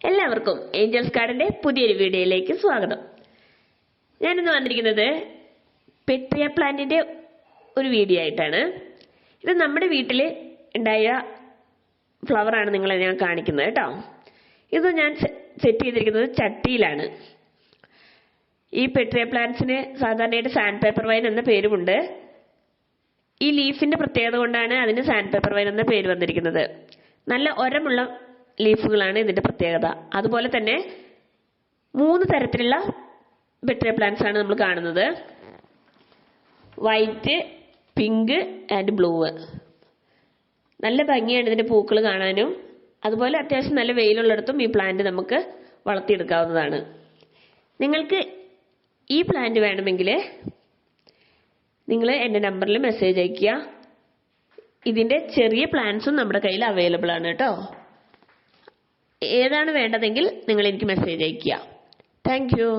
എല്ലാവർക്കും ഏഞ്ചൽസ് ഗാർഡന്റെ പുതിയൊരു വീഡിയോയിലേക്ക് സ്വാഗതം. ഞാനിന്ന് വന്നിരിക്കുന്നത് പെട്രിയ പ്ലാന്റിന്റെ ഒരു വീഡിയോ ആയിട്ടാണ്. ഇത് നമ്മുടെ വീട്ടിൽ ഉണ്ടായ ഫ്ലവർ ആണ് നിങ്ങളെ ഞാൻ കാണിക്കുന്നത് കേട്ടോ. ഇത് ഞാൻ സെറ്റ് ചെയ്തിരിക്കുന്നത് ചട്ടിയിലാണ്. ഈ പെട്രിയ പ്ലാന്റ്സിന് സാധാരണയായിട്ട് സാൻഡ് പേപ്പർ വൈൻ എന്ന പേരുമുണ്ട്. ഈ ലീഫിന്റെ പ്രത്യേകത കൊണ്ടാണ് അതിന് സാൻഡ് പേപ്പർ വൈൻ എന്ന പേര് വന്നിരിക്കുന്നത്. നല്ല ഒരമുള്ള ലീഫുകളാണ് ഇതിന്റെ പ്രത്യേകത. അതുപോലെ തന്നെ 3 തരത്തിലുള്ള പെട്രിയ പ്ലാന്റ്സ് ആണ് നമ്മൾ കാണുന്നത്. White, pink and blue. നല്ല ഭംഗിയാണ് ഇതിന്റെ പൂക്കൾ കാണാനും. അതുപോലെ അത്യാവശ്യം നല്ല വെയിലുള്ളിടത്തും ഈ പ്ലാന്റ് നമുക്ക് വളർത്തിയെടുക്കാവുന്നതാണ്. നിങ്ങൾക്ക് ഈ പ്ലാന്റ് വേണമെങ്കിൽ നിങ്ങൾ എൻ്റെ നമ്പറിൽ മെസ്സേജ് അയയ്ക്കുക. ഇതിന്റെ ചെറിയ പ്ലാന്റ്സും നമ്മുടെ കയ്യിൽ അവൈലബിൾ ആണ് കേട്ടോ. ഏതാണ് വേണ്ടതെങ്കിൽ നിങ്ങൾ എനിക്ക് മെസ്സേജ് അയയ്ക്കുക. Thank you.